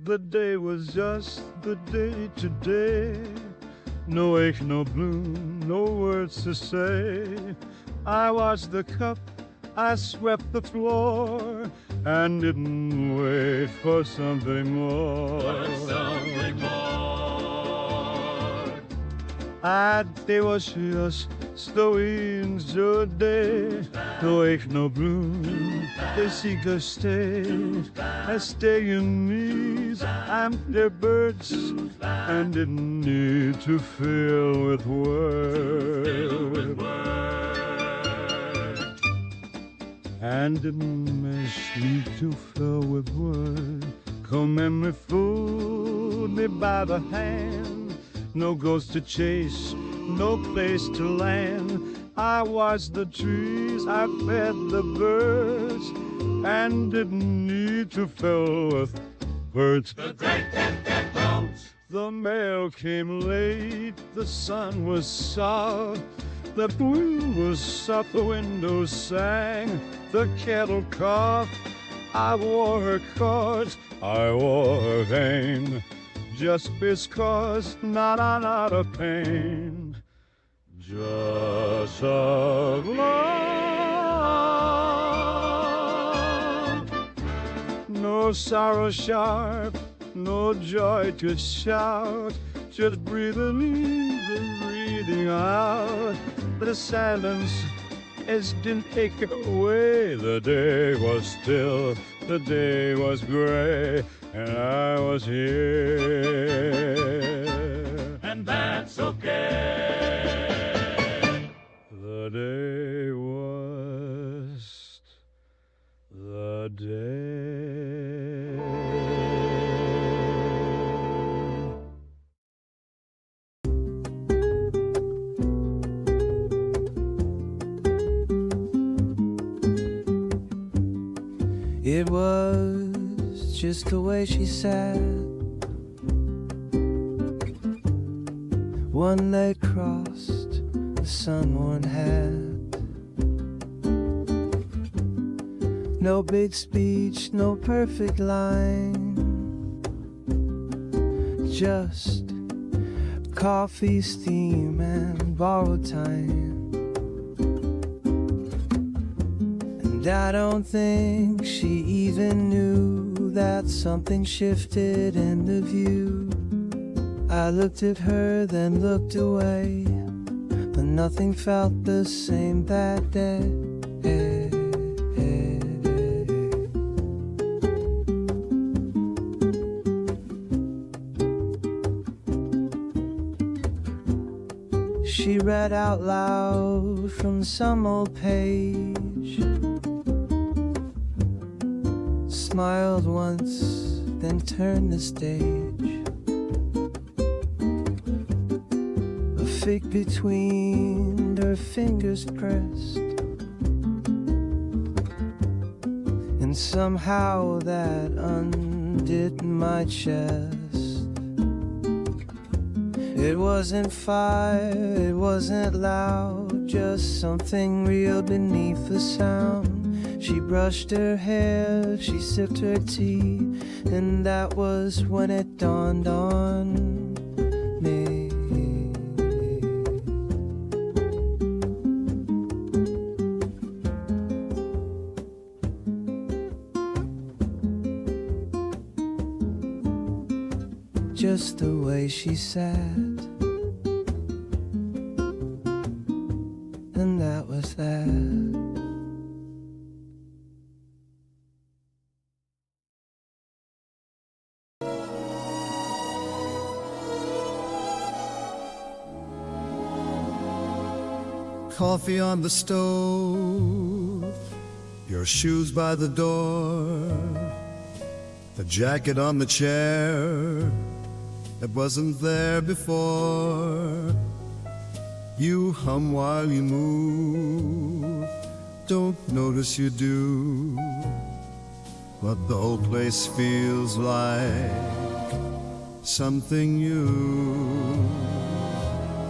The day was just the day today. No ache, no bloom, no words to say. I washed the cup, I swept the floor, and didn't wait for something more. It was just the winds of day. No ache, no bloom, the seekers stay. I stay in these empty birds, and didn't need to fill with words. And didn't need to fill with words. Come and me, fool me by the hand. No ghost to chase, no place to land. I watched the trees, I fed the birds, and didn't need to fill with words. The great dead bones. The mail came late, the sun was soft, the wind was soft, the windows sang, the kettle coughed. I wore her cords, I wore her vein, just because not a pain, just a love. No sorrow sharp, no joy to shout, just breathing in and breathing out. The silence as didn't take away. The day was still, the day was gray, and I was here. And that's okay. The day was the day. It was just the way she sat, one leg crossed, the sun-worn hat. No big speech, no perfect line, just coffee, steam, and borrowed time. And I don't think she even knew that something shifted in the view. I looked at her, then looked away, but nothing felt the same that day. She read out loud from some old page, smiled once, then turned the stage. A fig between her fingers pressed, and somehow that undid my chest. It wasn't fire, it wasn't loud, just something real beneath the sound. She brushed her hair, she sipped her tea, and that was when it dawned on me. Just the way she sat, and that was that. Coffee on the stove, your shoes by the door, the jacket on the chair that wasn't there before. You hum while you move, don't notice you do, but the whole place feels like something new,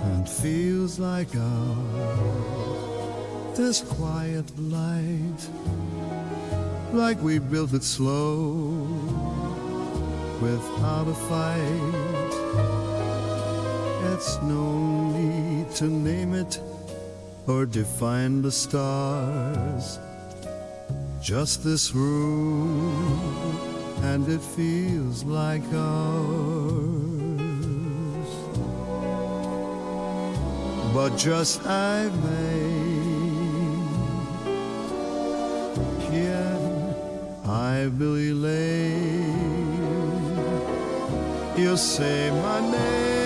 and feels like this quiet light, like we built it slow, without a fight. It's no need to name it or define the stars. Just this room, and it feels like ours. But just I may, quien I believe, you say my name,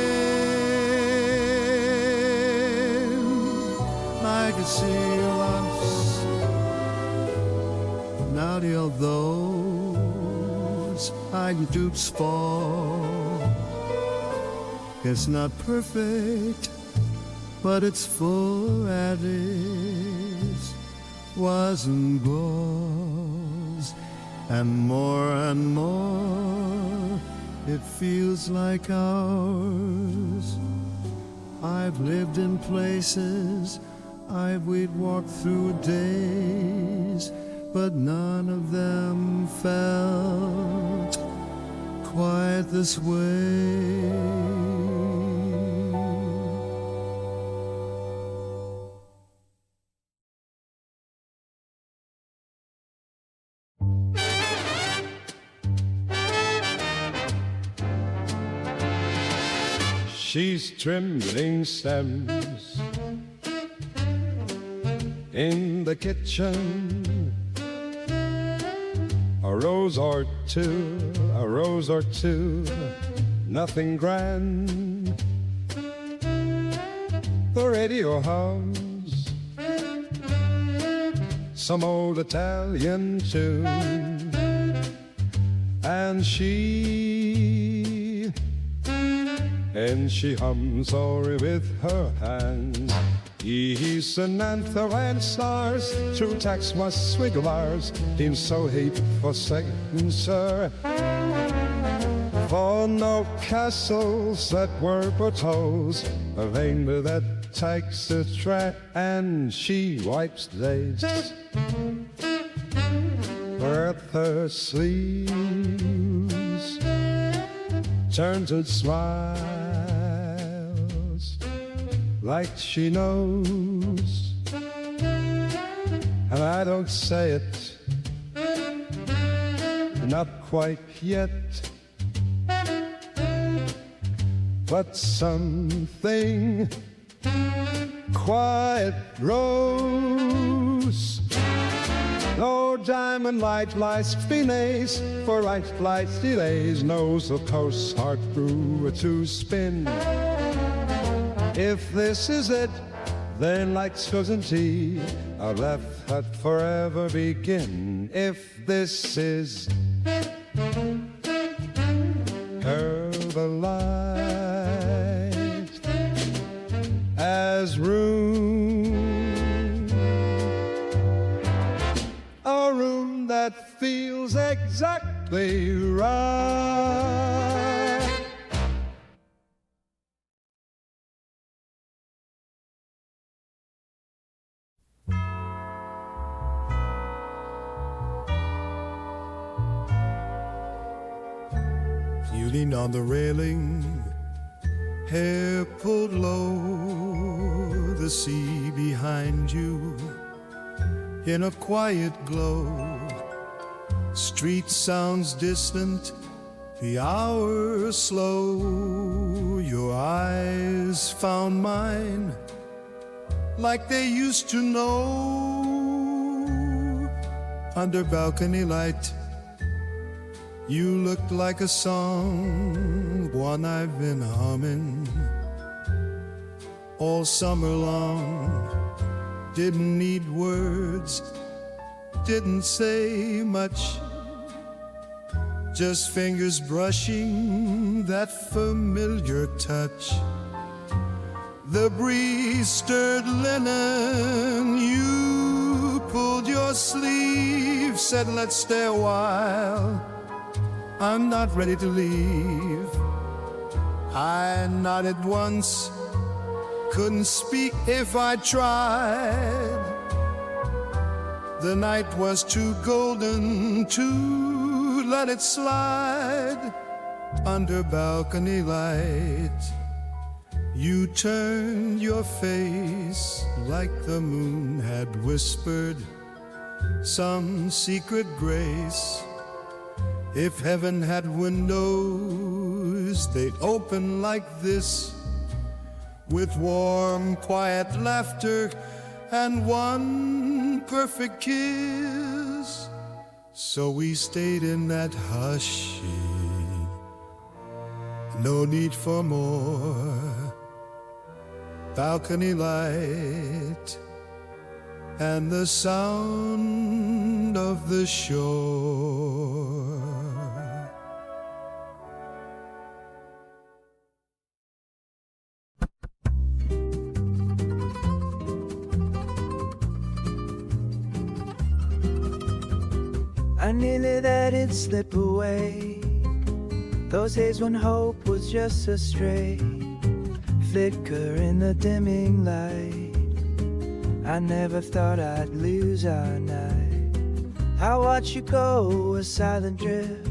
I can see your once. Now till those I dupes fall. It's not perfect, but it's full as it was and goes. And more, it feels like ours. I've lived in places we'd walked through days, but none of them felt quite this way. She's trembling stems in the kitchen, a rose or two, nothing grand. The radio hums some old Italian tune, and she hums sorry with her hands. East and anther and stars, through tax was swigglers, in so heap for second, sir. For no castles that were but holes, a vein that takes the track, and she wipes days with her sleeves, turns and smiles like she knows, and I don't say it, not quite yet, but something quiet grows. No diamond light lies finace, for right flight delays, knows the coast hard through to spin. If this is it, then like certainty, our left heart forever begin. If this is her the light as room, a room that feels exactly right. You lean on the railing, hair pulled low, the sea behind you in a quiet glow. Street sounds distant, the hours slow. Your eyes found mine like they used to know. Under balcony light, you looked like a song, one I've been humming all summer long. Didn't need words, didn't say much, just fingers brushing that familiar touch. The breeze stirred linen, you pulled your sleeve, said let's stay a while, I'm not ready to leave. I nodded once, couldn't speak if I tried. The night was too golden to let it slide. under balcony light. You turned your face like the moon had whispered some secret grace. If heaven had windows, they'd open like this, with warm, quiet laughter and one perfect kiss. So we stayed in that hush, no need for more. Balcony light and the sound of the shore. I nearly let it slip away, those days when hope was just a stray flicker in the dimming light. I never thought I'd lose our night. I watch you go, a silent drift,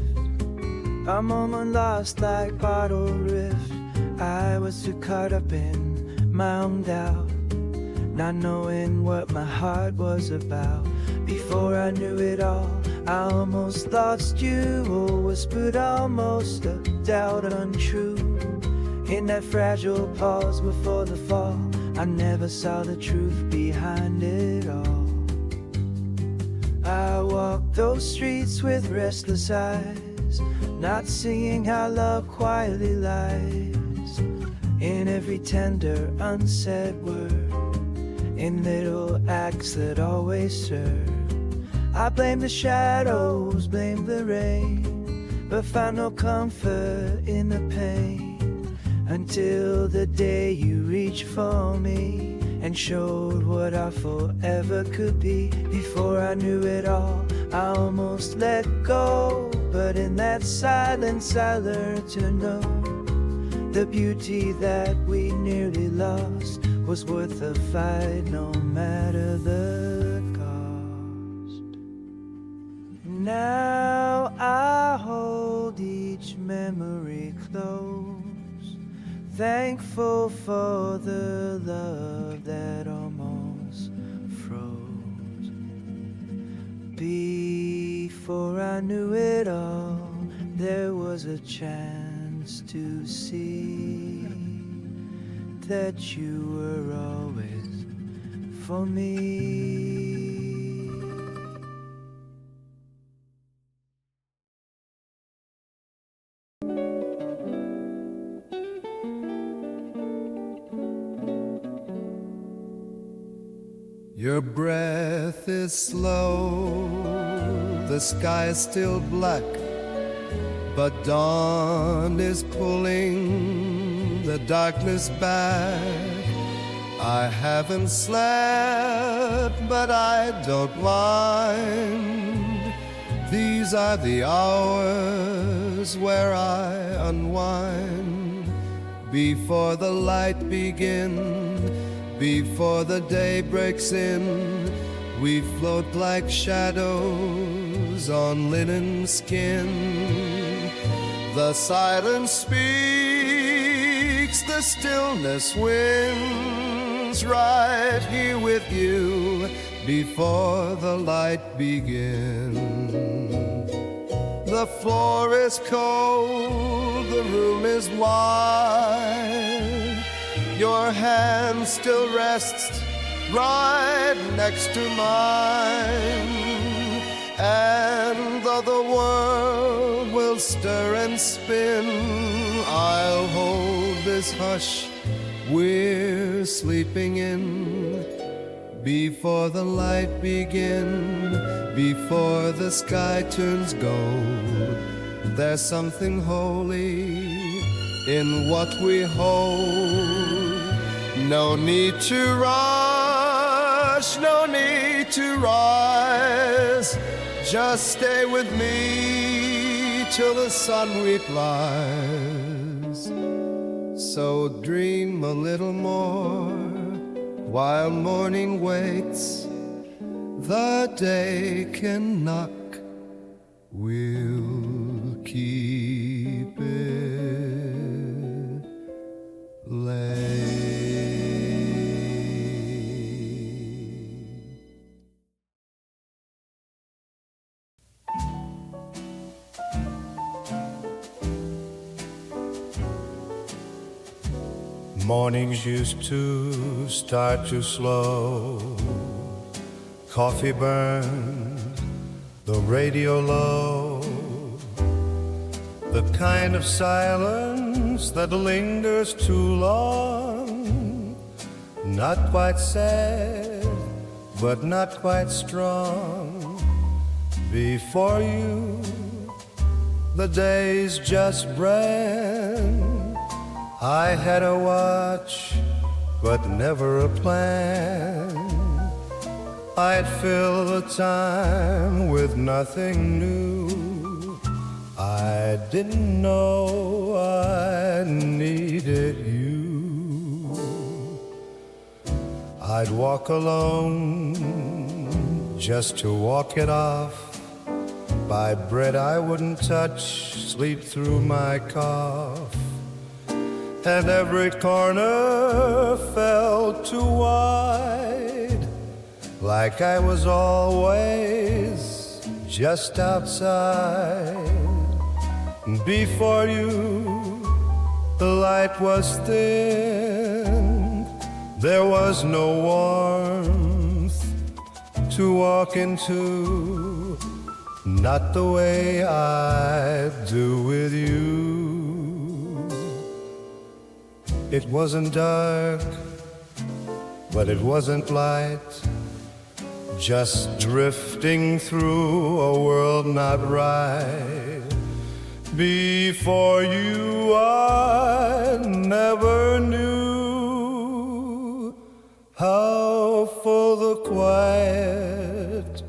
a moment lost like bottled rift. I was too caught up in my own doubt, not knowing what my heart was about. Before I knew it all, I almost lost you, or whispered almost a doubt untrue. In that fragile pause before the fall, I never saw the truth behind it all. I walked those streets with restless eyes, not seeing how love quietly lies in every tender unsaid word, in little acts that always serve. I blame the shadows, blame the rain, but found no comfort in the pain, until the day you reached for me and showed what our forever could be. Before I knew it all, I almost let go, but in that silence I learned to know the beauty that we nearly lost was worth the fight, no matter the cost. Now I hold each memory close, thankful for the love that almost froze. Before I knew it all, there was a chance to see that you were always for me. Your breath is slow, the sky is still black, but dawn is pulling the darkness back. I haven't slept, but I don't mind. These are the hours where I unwind. Before the light begins, before the day breaks in, we float like shadows on linen skin. The silence speaks, the stillness wins, right here with you before the light begins. The floor is cold, the room is wide. Your hand still rests right next to mine. And though the world will stir and spin, I'll hold this hush we're sleeping in. Before the light begins, before the sky turns gold, there's something holy in what we hold. No need to rush, no need to rise. Just stay with me till the sun replies. So dream a little more while morning waits. The day can knock, we'll keep it. Mornings used to start too slow. Coffee burned, the radio low. The kind of silence that lingers too long. Not quite sad, but not quite strong. Before you, the days just ran. I had a watch, but never a plan. I'd fill the time with nothing new. I didn't know I needed you. I'd walk alone just to walk it off. Buy bread I wouldn't touch, sleep through my cough. And every corner felt too wide, like I was always just outside. Before you, the light was thin. There was no warmth to walk into, not the way I do with you. It wasn't dark, but it wasn't light. Just drifting through a world not right. Before you, I never knew how full the quiet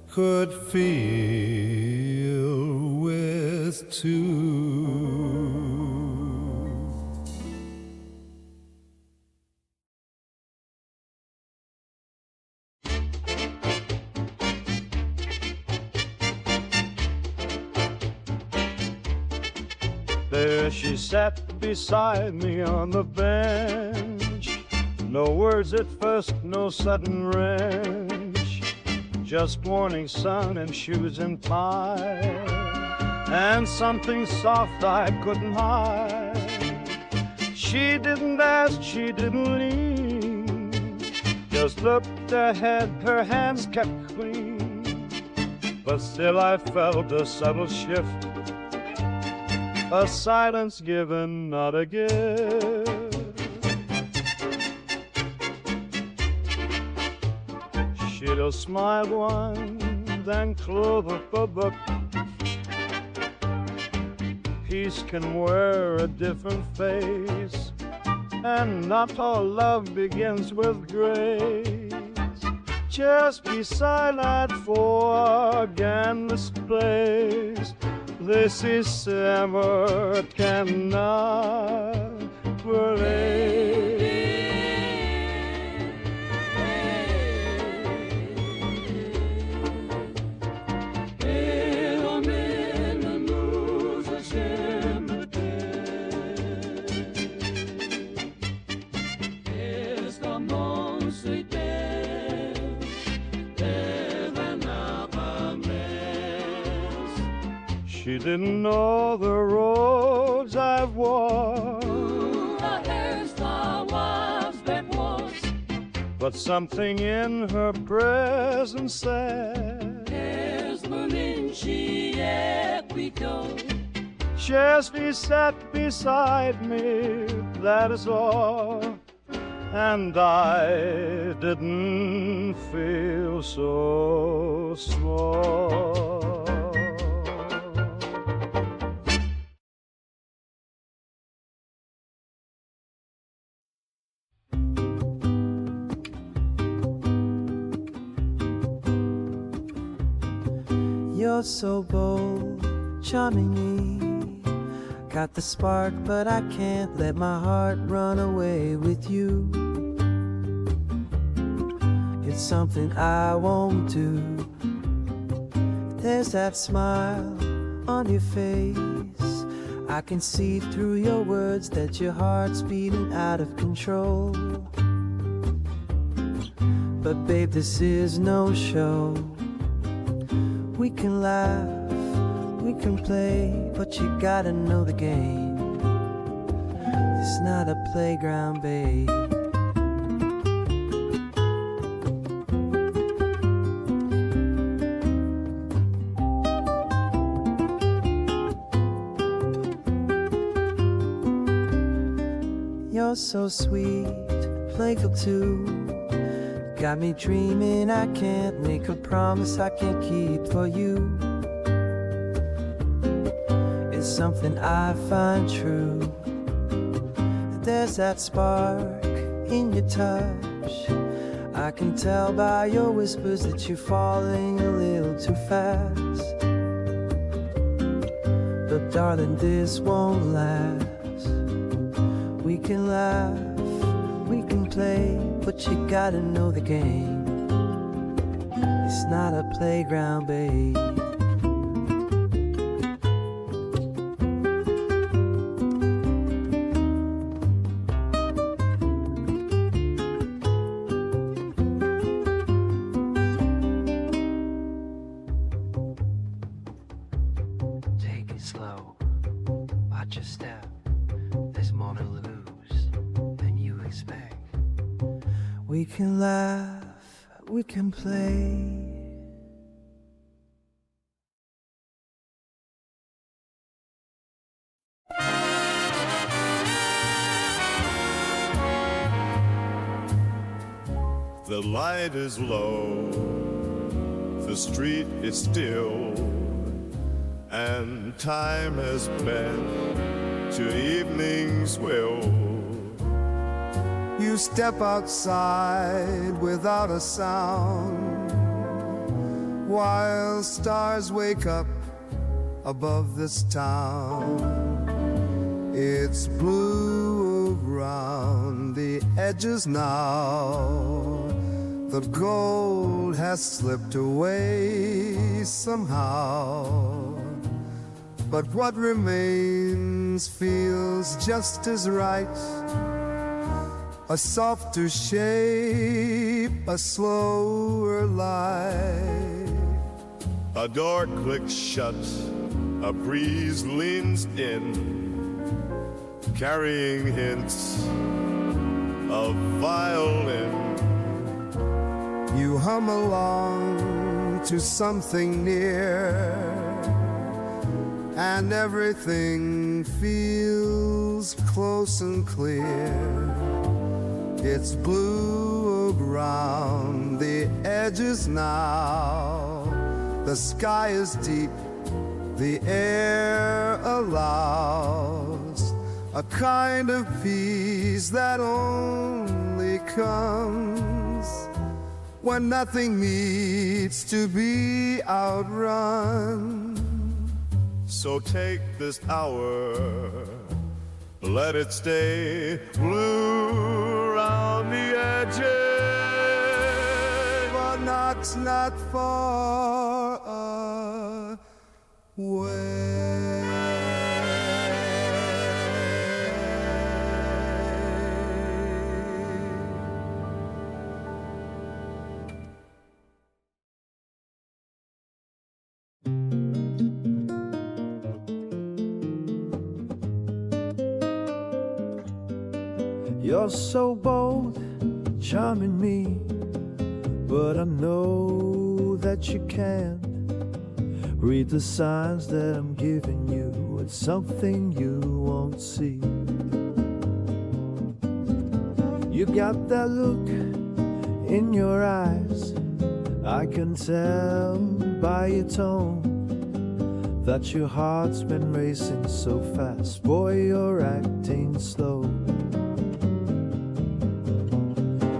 could feel with two. There she sat beside me on the bench. No words at first, no sudden wrench. Just morning sun and shoes and tie, and something soft I couldn't hide. She didn't ask, she didn't lean, just looked ahead, her hands kept clean. But still I felt a subtle shift, a silence given, not a gift. She'd have smiled once, then close up a book. Peace can wear a different face, and not all love begins with grace. Just be silent for again this place. This is summer cannot relate. She didn't know the roads I've walked, but something in her presence said, just he sat beside me, that is all, and I didn't feel so small. You're so bold, charming me. Got the spark, but I can't let my heart run away with you. It's something I won't do. There's that smile on your face. I can see through your words that your heart's beating out of control. But babe, this is no show. We can laugh, we can play, but you gotta know the game. It's not a playground, babe. You're so sweet, playful too. Got me dreaming I can't make a promise I can't keep for you. It's something I find true. There's that spark in your touch. I can tell by your whispers that you're falling a little too fast. But darling, this won't last. We can laugh, we can play, but you gotta know the game. It's not a playground, babe. Take it slow, watch your step. There's more to lose than you expect. We can laugh, we can play. The light is low, the street is still, and time has bent to evening's will. You step outside without a sound, while stars wake up above this town. It's blue around the edges now. The gold has slipped away somehow. But what remains feels just as right. A softer shape, a slower light. A door clicks shut, a breeze leans in, carrying hints of violin. You hum along to something near, and everything feels close and clear. It's blue around the edges now. The sky is deep, the air allows a kind of peace that only comes when nothing needs to be outrun. So take this hour, let it stay blue around the edges, but not far away. You're so bold, charming me, but I know that you can't read the signs that I'm giving you. It's something you won't see. You got that look in your eyes, I can tell by your tone that your heart's been racing so fast. Boy, you're acting slow.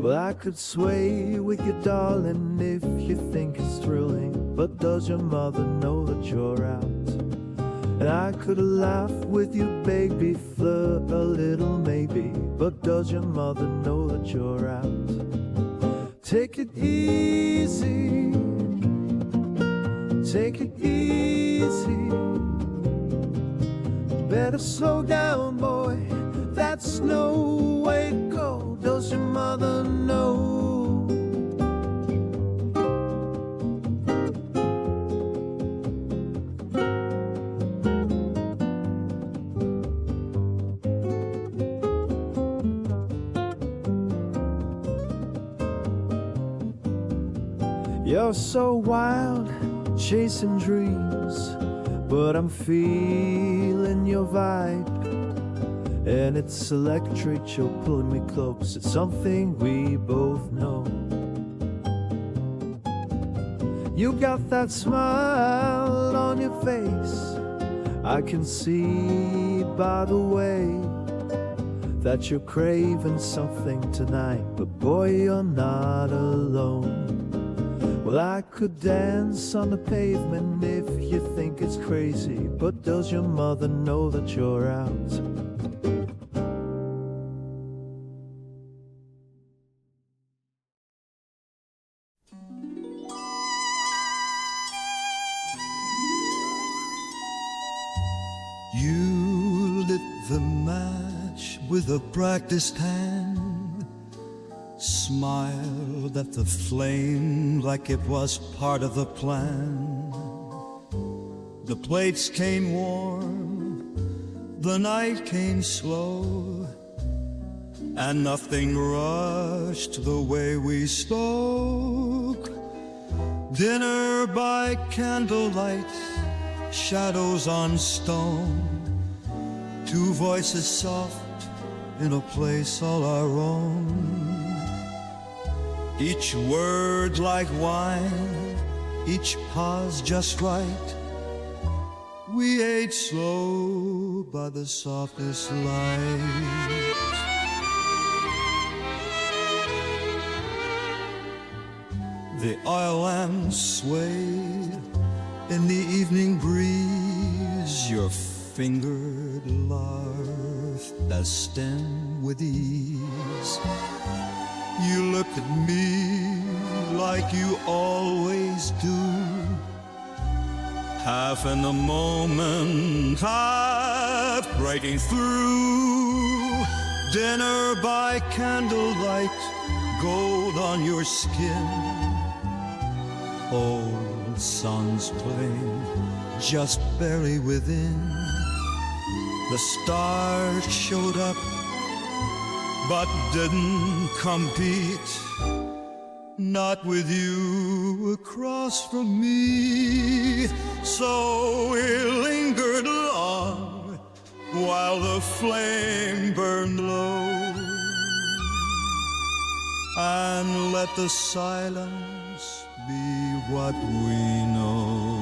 Well, I could sway with you, darling, if you think it's thrilling. But does your mother know that you're out? And I could laugh with you, baby, flirt a little maybe. But does your mother know that you're out? Take it easy, take it easy. Better slow down, boy, that's no way to go. Does your mother know? You're so wild, chasing dreams, but I'm feeling your vibe. And it's electric, you're pulling me close. It's something we both know. You got that smile on your face, I can see by the way that you're craving something tonight. But boy, you're not alone. Well, I could dance on the pavement if you think it's crazy, but does your mother know that you're out? You lit the match with a practiced hand, smiled at the flame like it was part of the plan. The plates came warm, the night came slow, and nothing rushed the way we spoke. Dinner by candlelight, shadows on stone, two voices soft in a place all our own. Each word like wine, each pause just right. We ate slow by the softest light. The oil lamp swayed in the evening breeze, your fingered larf that stem with ease. You looked at me like you always do, half in the moment, half breaking through. Dinner by candlelight, gold on your skin, old songs playing just barely within. The stars showed up but didn't compete, not with you across from me. So we lingered long while the flame burned low, and let the silence be what we know.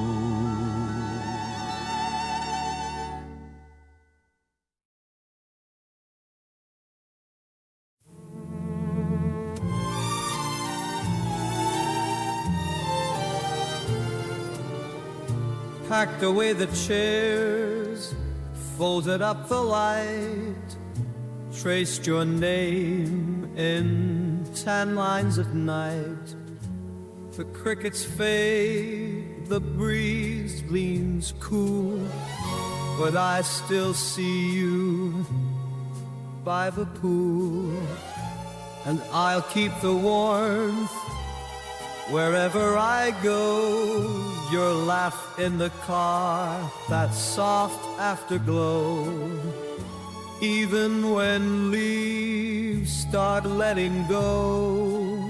Packed away the chairs, folded up the light, traced your name in 10 lines of night. The crickets fade, the breeze leans cool, but I still see you by the pool. And I'll keep the warmth wherever I go, your laugh in the car, that soft afterglow. Even when leaves start letting go,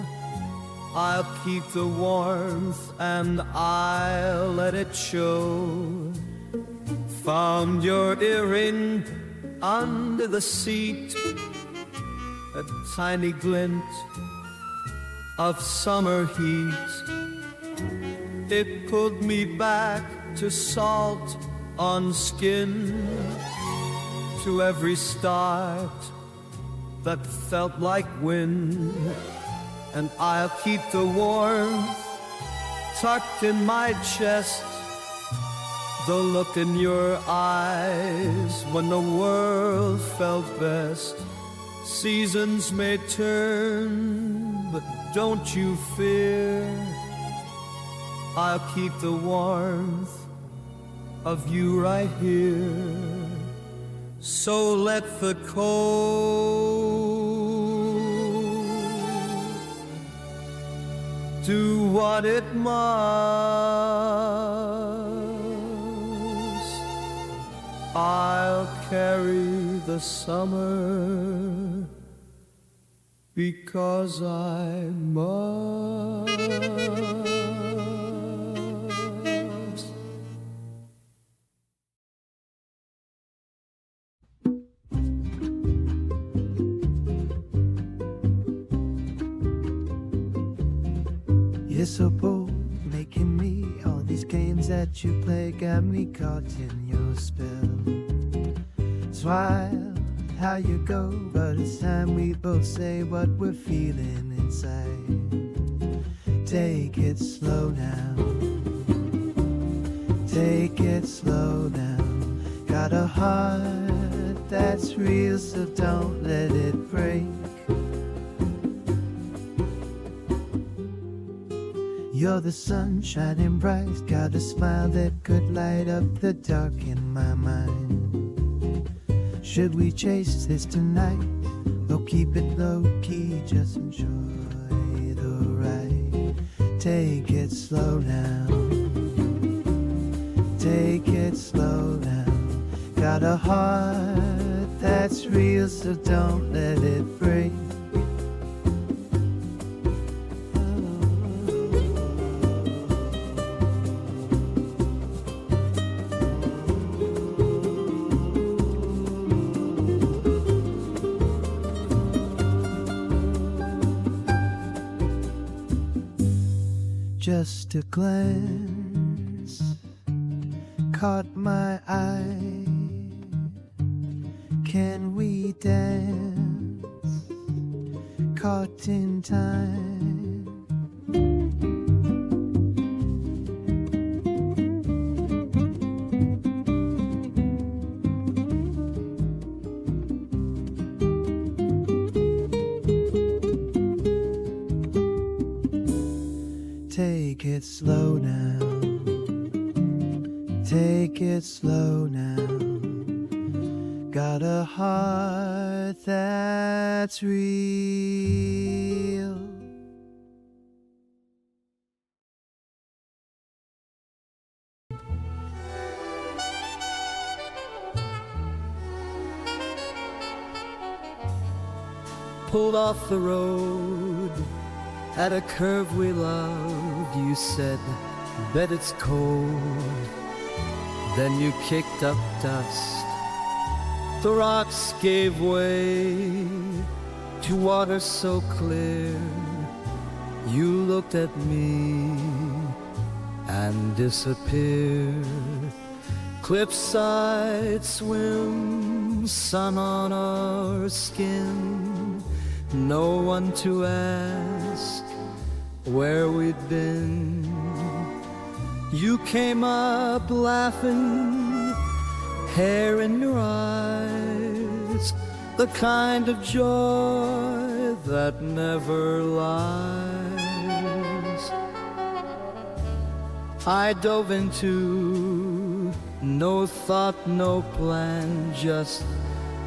I'll keep the warmth and I'll let it show. Found your earring under the seat, a tiny glint of summer heat. It pulled me back to salt on skin, to every start that felt like wind. And I'll keep the warmth tucked in my chest, the look in your eyes when the world felt best. Seasons may turn, but don't you fear, I'll keep the warmth of you right here. So let the cold do what it must. I'll carry the summer because I must. You're so bold, making me. All these games that you play got me caught in your spell. It's wild how you go, but it's time we both say what we're feeling inside. Take it slow now. Take it slow now. Got a heart that's real, so don't let it break. You're the sun shining bright, got a smile that could light up the dark in my mind. Should we chase this tonight? Or keep it low key, just enjoy the ride. Take it slow now. Take it slow now. Got a heart that's real, so don't let it break. Just a glance caught my eye. Can we dance? Caught in time. Take it slow now. Take it slow now. Got a heart that's real. Pulled off the road at a curve we loved. You said, bet it's cold. Then you kicked up dust. The rocks gave way to water so clear. You looked at me and disappeared. Cliffside swim, sun on our skin. No one to ask where we'd been. You came up laughing, hair in your eyes, the kind of joy that never lies. I dove into no thought, no plan, just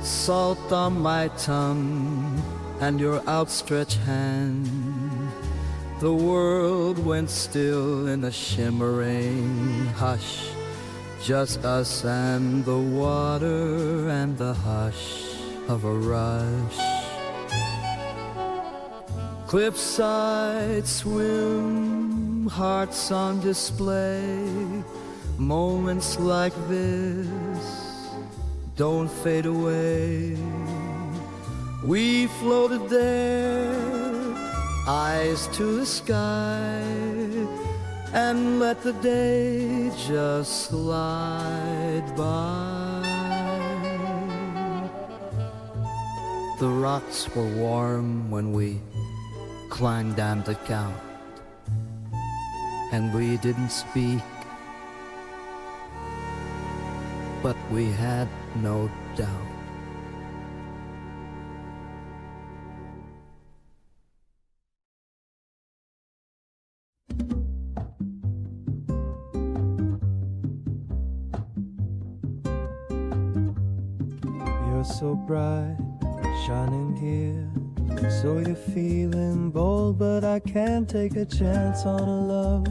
salt on my tongue and your outstretched hand. The world went still in a shimmering hush, just us and the water and the hush of a rush. Cliffside swim, hearts on display. Moments like this don't fade away. We floated there, eyes to the sky, and let the day just slide by. The rocks were warm when we climbed down the count, and we didn't speak, but we had no doubt. So bright, shining here. So you're feeling bold, but I can't take a chance on a love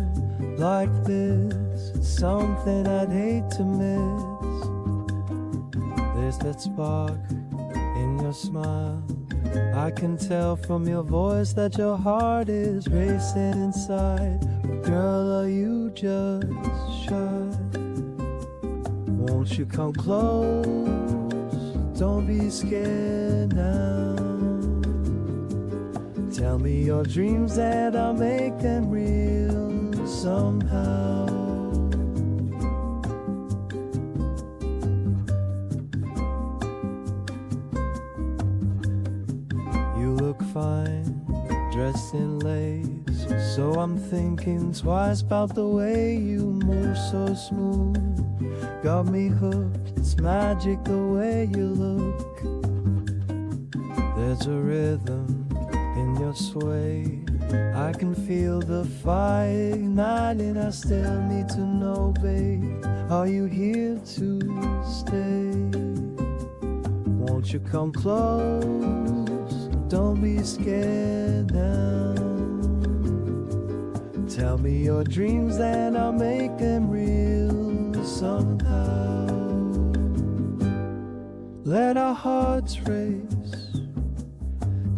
like this. It's something I'd hate to miss. There's that spark in your smile. I can tell from your voice that your heart is racing inside. Girl, are you just shy? Won't you come close? Don't be scared now. Tell me your dreams and I'll make them real somehow. You look fine, dressed in lace, so I'm thinking twice about the way you move so smooth. Got me hooked, it's magic the way you look. There's a rhythm in your sway, I can feel the fire igniting. I still need to know, babe, are you here to stay? Won't you come close, don't be scared now. Tell me your dreams and I'll make them real somehow. Let our hearts race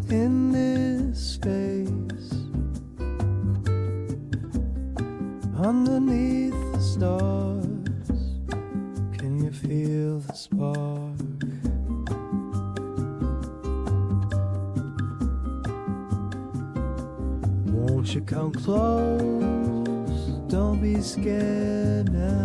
in this space, underneath the stars. Can you feel the spark? Won't you come close, don't be scared now.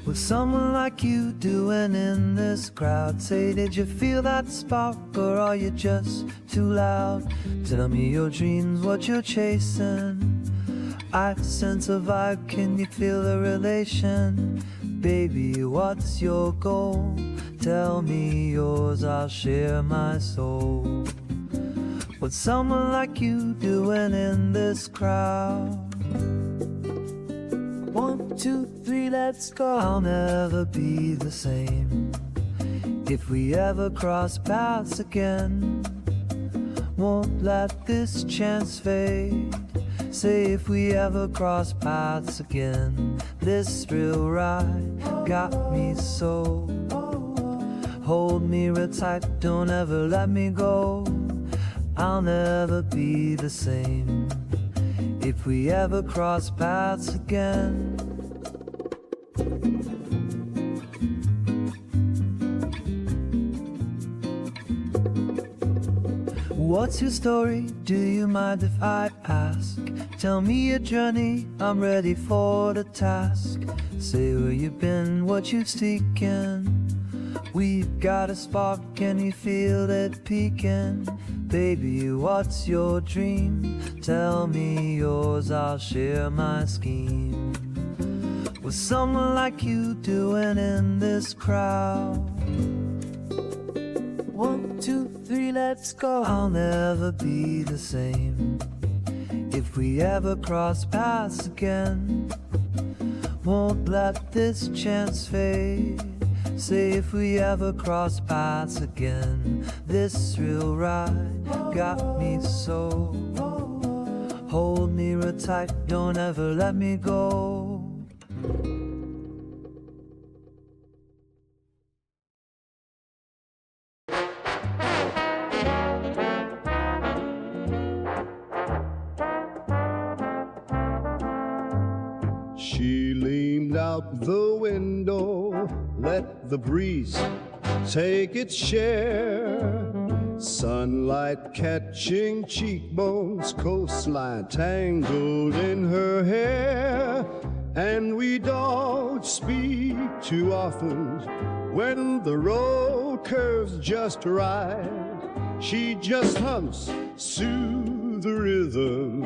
What's someone like you doing in this crowd? Say, did you feel that spark, or are you just too loud? Tell me your dreams, what you're chasing. I sense a vibe, can you feel the relation? Baby, what's your goal? Tell me yours, I'll share my soul. What's someone like you doing in this crowd? 1, 2, 3, let's go. I'll never be the same if we ever cross paths again. Won't let this chance fade. Say if we ever cross paths again. This thrill ride got me so. Hold me real tight, don't ever let me go. I'll never be the same if we ever cross paths again. What's your story? Do you mind if I ask? Tell me your journey, I'm ready for the task. Say where you've been, what you're seeking. We've got a spark, can you feel it peaking? Baby, what's your dream? Tell me yours, I'll share my scheme. What's someone like you doing in this crowd? 1, 2, 3, let's go. I'll never be the same if we ever cross paths again. Won't let this chance fade. Say if we ever cross paths again. This thrill ride got me so. Hold me real tight, don't ever let me go. She leaned out the window, let the breeze take its share. Sunlight catching cheekbones, coastline tangled in her hair. And we don't speak too often when the road curves just right. She just hums, soothe the rhythm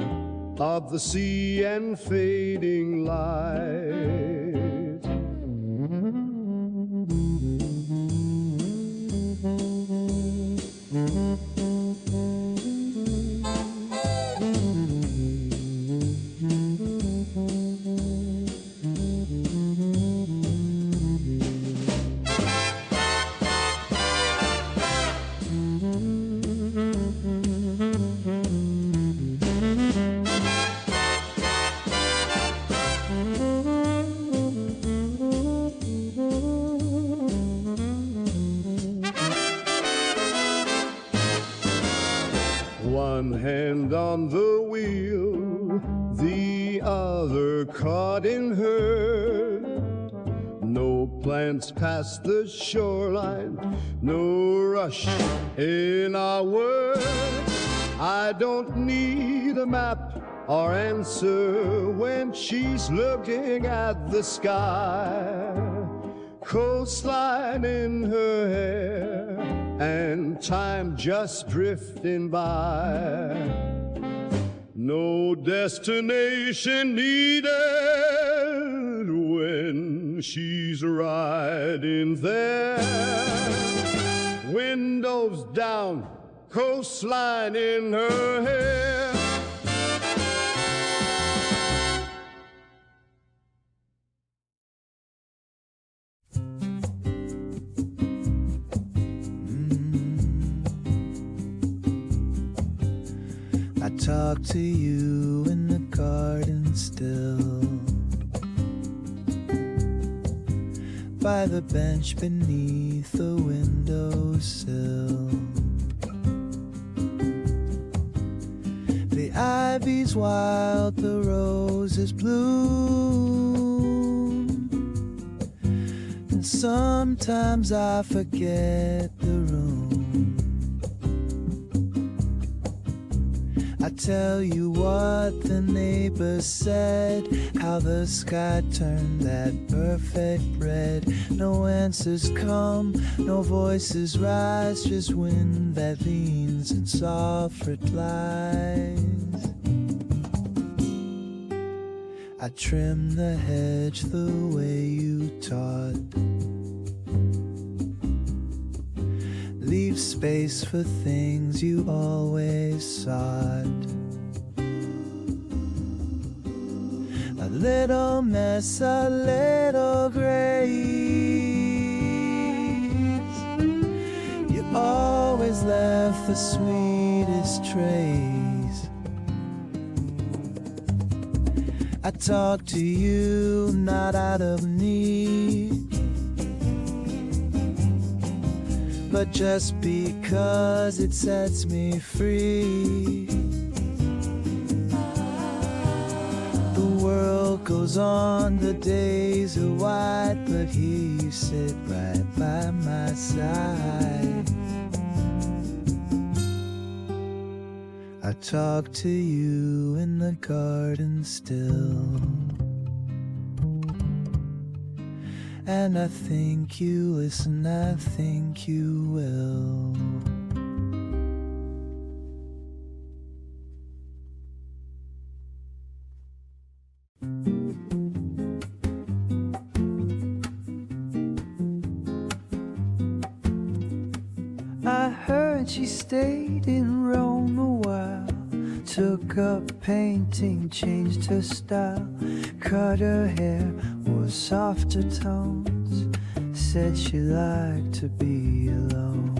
of the sea and fading light. her. No plans past the shoreline, no rush in our world. I don't need a map or answer when she's looking at the sky. Coastline in her hair and time just drifting by. No destination needed when she's riding there. Windows down, coastline in her hair. I talk to you in the garden still, by the bench beneath the windowsill. The ivy's wild, the roses bloom, and sometimes I forget the room. I tell you what the neighbors said, how the sky turned that perfect red. No answers come, no voices rise, just wind that leans and soft replies. I trim the hedge the way you taught, leave space for things you always sought. A little mess, a little grace. You always left the sweetest trace. I talk to you not out of need, but just because it sets me free. The world goes on, the days are wide, but here you sit right by my side. I talk to you in the garden still, and I think you listen, I think you will. I heard she stayed in Rome a while, took up painting, changed her style, cut her hair, wore softer tones, said she liked to be alone.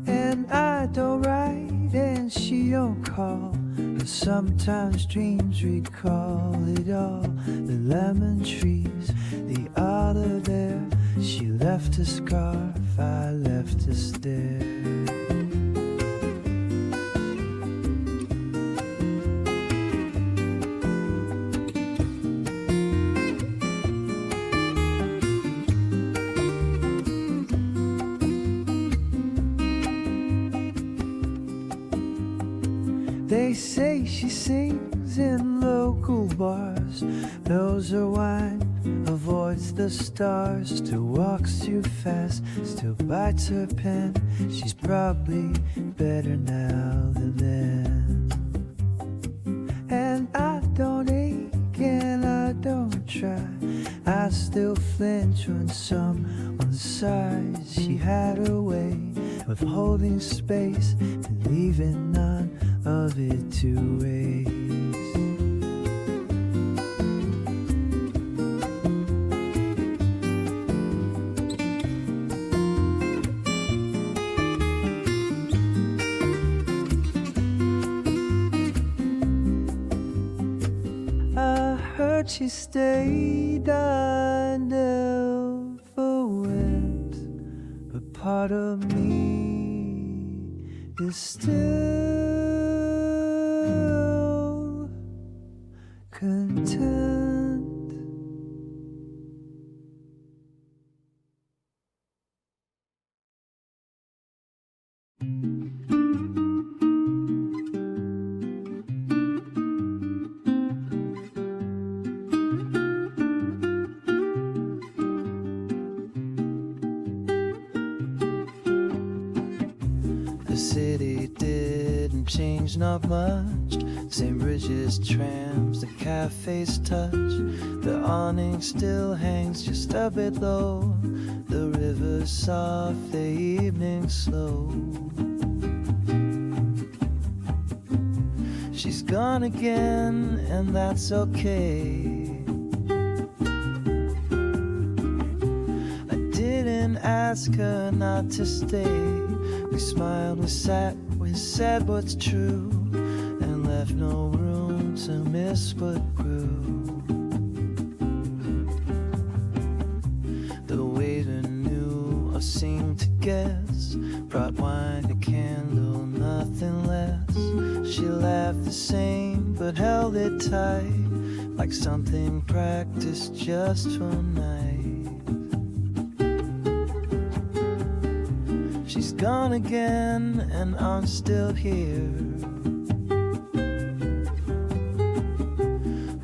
And I don't write and she don't call, but sometimes dreams recall it all. The lemon trees, the other there, she left a scarf, I left a stare. They say she sings in local bars, knows her wine, avoids the stars, still walks too fast, still bites her pen. She's probably better now than then. And I don't ache and I don't try, I still flinch when someone sighs. She had her way of holding space and leaving none of it to waste. I heard she stayed, I never went, but part of me is still content. The city didn't change, not much. Same bridges, trams, the cafes touch. The awning still hangs just a bit low. The river's soft, the evening slow. She's gone again, and that's okay. I didn't ask her not to stay. We smiled, we sat, we said what's true, and left no room to miss what grew. The waiter knew or seemed to guess, brought wine, a candle, nothing less. She laughed the same, but held it tight, like something practiced just for night. She's gone again, and I'm still here,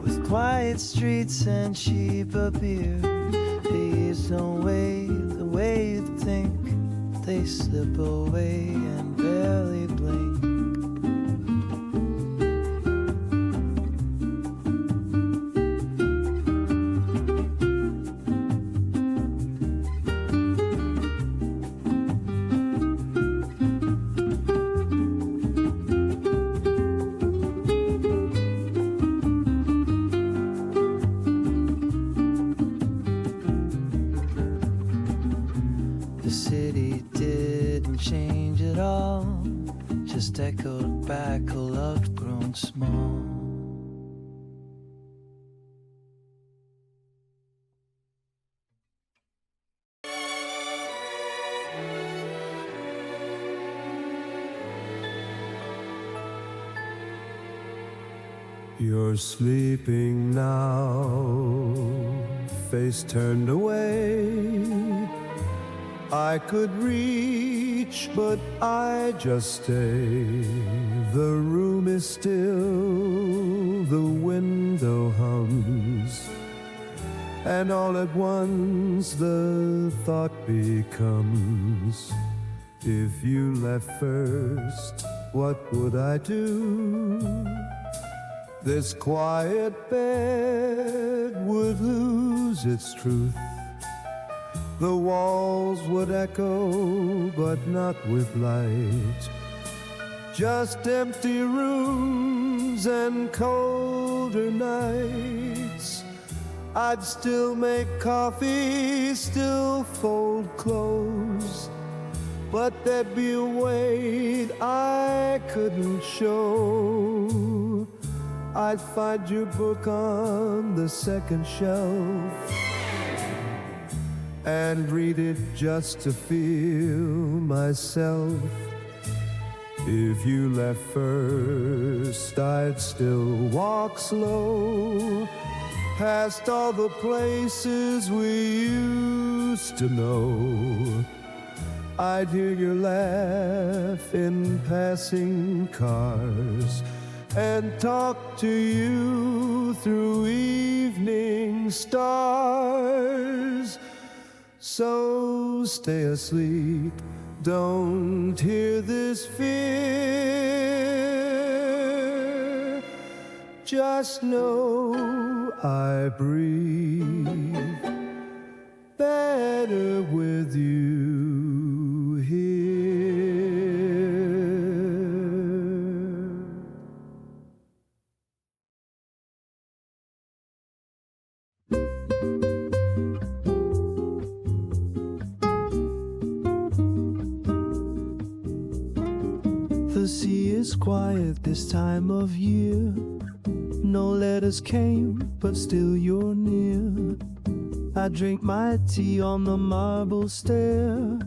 with quiet streets and cheaper beer. Days don't wait the way you think, they slip away and barely blink. The city didn't change at all, just echoed back a love grown small. You're sleeping now, face turned away. I could reach, but I just stay. The room is still, the window hums, and all at once the thought becomes, if you left first, what would I do? This quiet bed would lose its truth. The walls would echo, but not with light. Just empty rooms and colder nights. I'd still make coffee, still fold clothes, but there'd be a weight I couldn't show. I'd find your book on the second shelf and read it just to feel myself. If you left first, I'd still walk slow past all the places we used to know. I'd hear your laugh in passing cars and talk to you through evening stars. So stay asleep, don't hear this fear. Just know I breathe better with you here. The sea is quiet this time of year. No letters came, but still you're near. I drink my tea on the marble stair.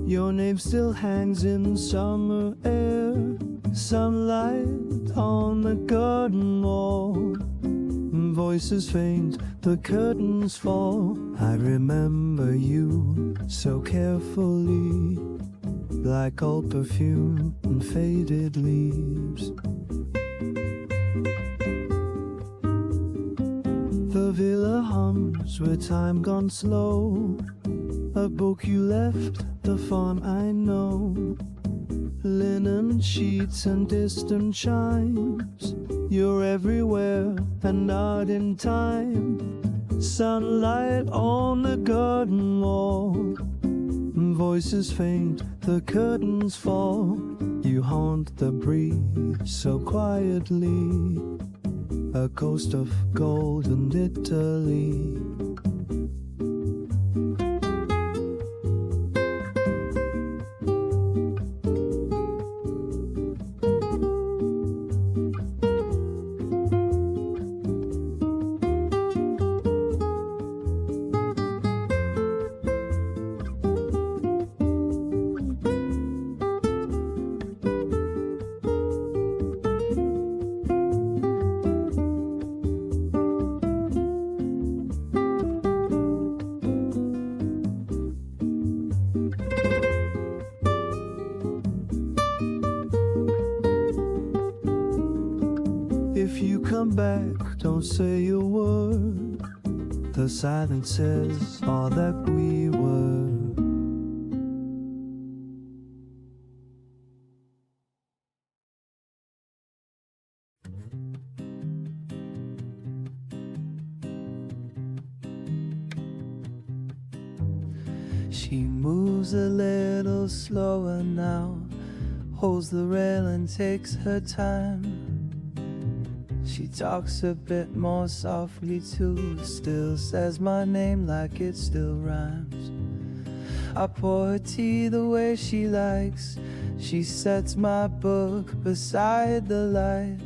Your name still hangs in summer air. Sunlight on the garden wall voices faint, the curtains fall. I remember you so carefully, like old perfume and faded leaves. The villa hums with time gone slow, a book you left, the farm I know. Linen sheets and distant chimes, you're everywhere and not in time. Sunlight on the garden wall, voices faint, the curtains fall. You haunt the breeze so quietly, a coast of golden Italy. If you come back, don't say a word. The silence says all that we were. She moves a little slower now, holds the rail and takes her time. She talks a bit more softly too, still says my name like it still rhymes. I pour her tea the way she likes, she sets my book beside the light.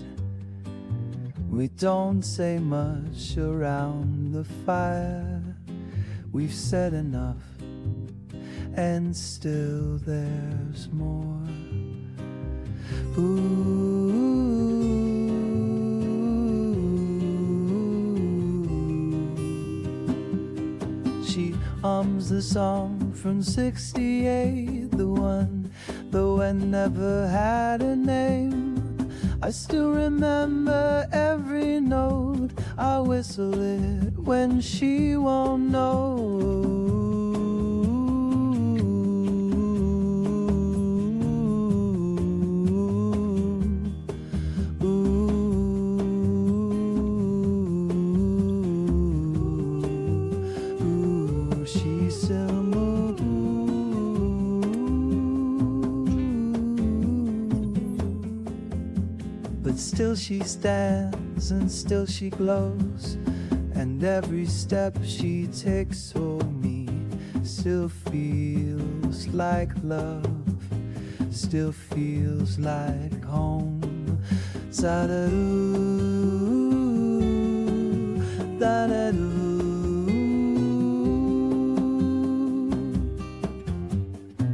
We don't say much around the fire, we've said enough, and still there's more. Ooh. She hums the song from '68, the one though I never had a name. I still remember every note, I whistle it when she won't know. But still she stands and still she glows, and every step she takes for me still feels like love, still feels like home. Da-da-doo, da-da-doo.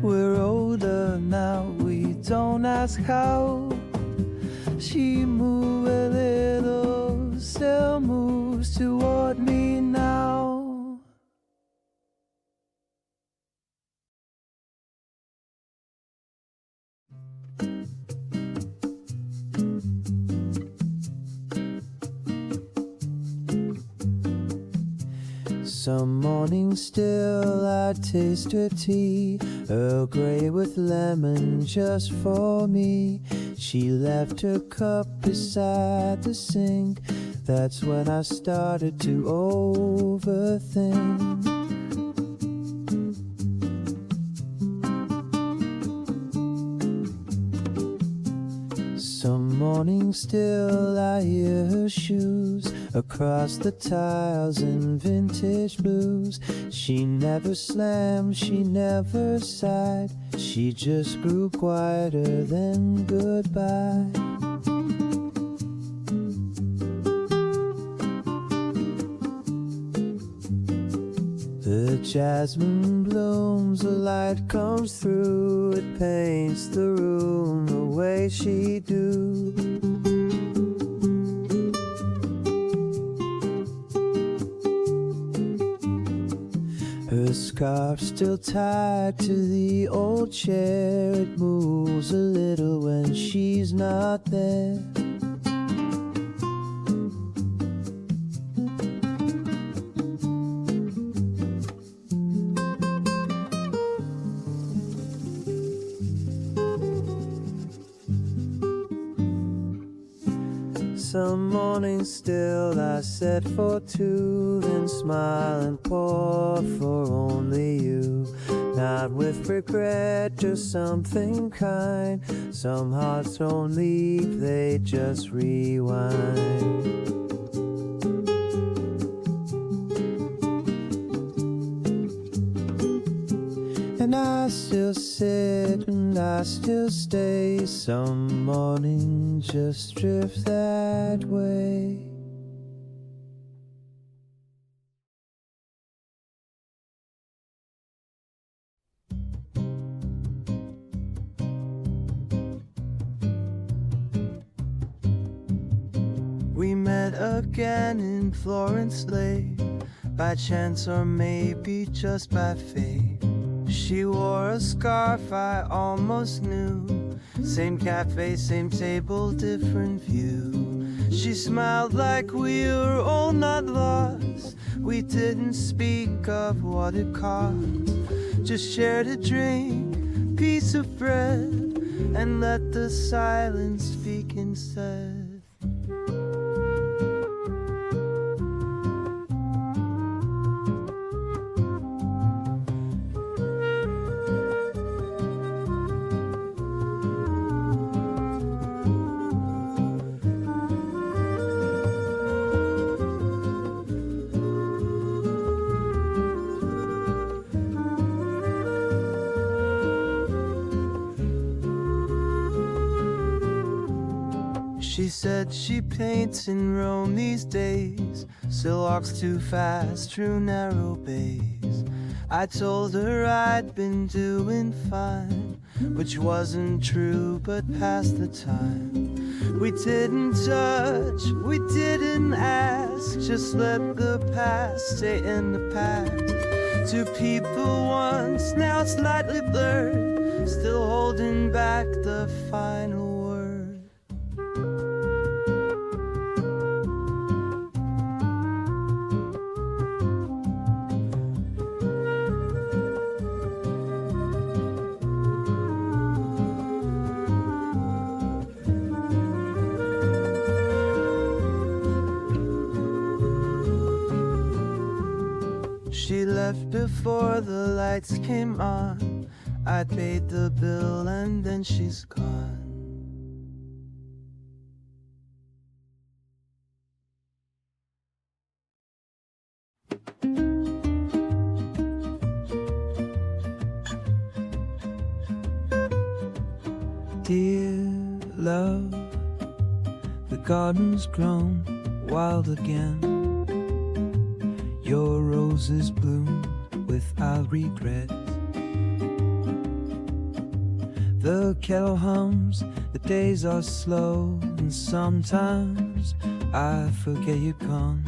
We're older now, we don't ask how. She moves a little, still moves toward me now. Some morning still I taste her tea, Earl Grey with lemon just for me. She left her cup beside the sink, that's when I started to overthink. Some morning still I hear her shoes across the tiles in vintage blues. She never slammed, she never sighed, she just grew quieter than goodbye. The jasmine blooms, the light comes through, it paints the room the way she do. her scarf still tied to the old chair. It moves a little when she's not there. Some morning still I set for two, then smile and pour for only you. Not with regret, just something kind. Some hearts don't leap, they just rewind. And I still sit and I still stay. Some mornings just drift that way. We met again in Florence late, by chance or maybe just by fate. She wore a scarf I almost knew. Same cafe, same table, different view. She smiled like we were all not lost. We didn't speak of what it cost. Just shared a drink, piece of bread, and let the silence speak instead. She said she paints in Rome these days, still walks too fast through narrow bays. I told her I'd been doing fine, which wasn't true but past the time. We didn't touch, we didn't ask, just let the past stay in the past. Two people once, now slightly blurred, still holding back the final word. She left before the lights came on. I paid the bill and then she's gone. Dear love, the garden's grown wild again. Your roses bloom without regret. The kettle hums, the days are slow, and sometimes I forget you're gone.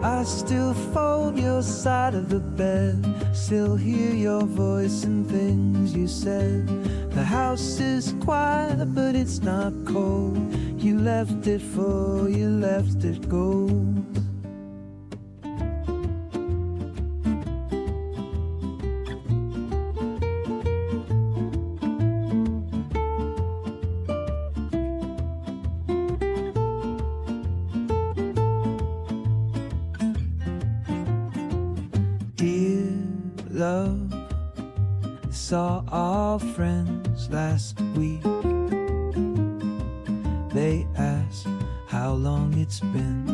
I still fold your side of the bed, still hear your voice and things you said. The house is quiet, but it's not cold. You left it full, you left it gold. Dear love, saw our friends last week. They asked how long it's been.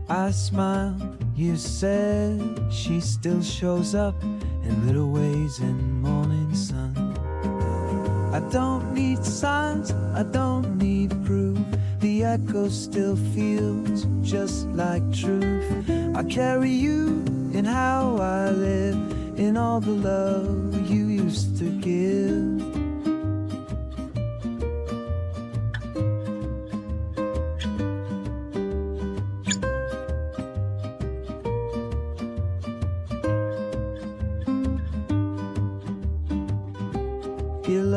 I smiled, you said she still shows up in little ways in morning sun. I don't need signs, I don't need proof. The echo still feels just like truth. I carry you in how I live, in all the love you used to give.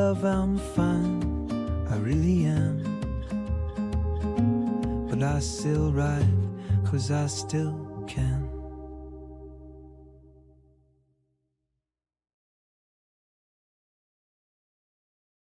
love, I'm fine, I really am. But I still write, 'cause I still can.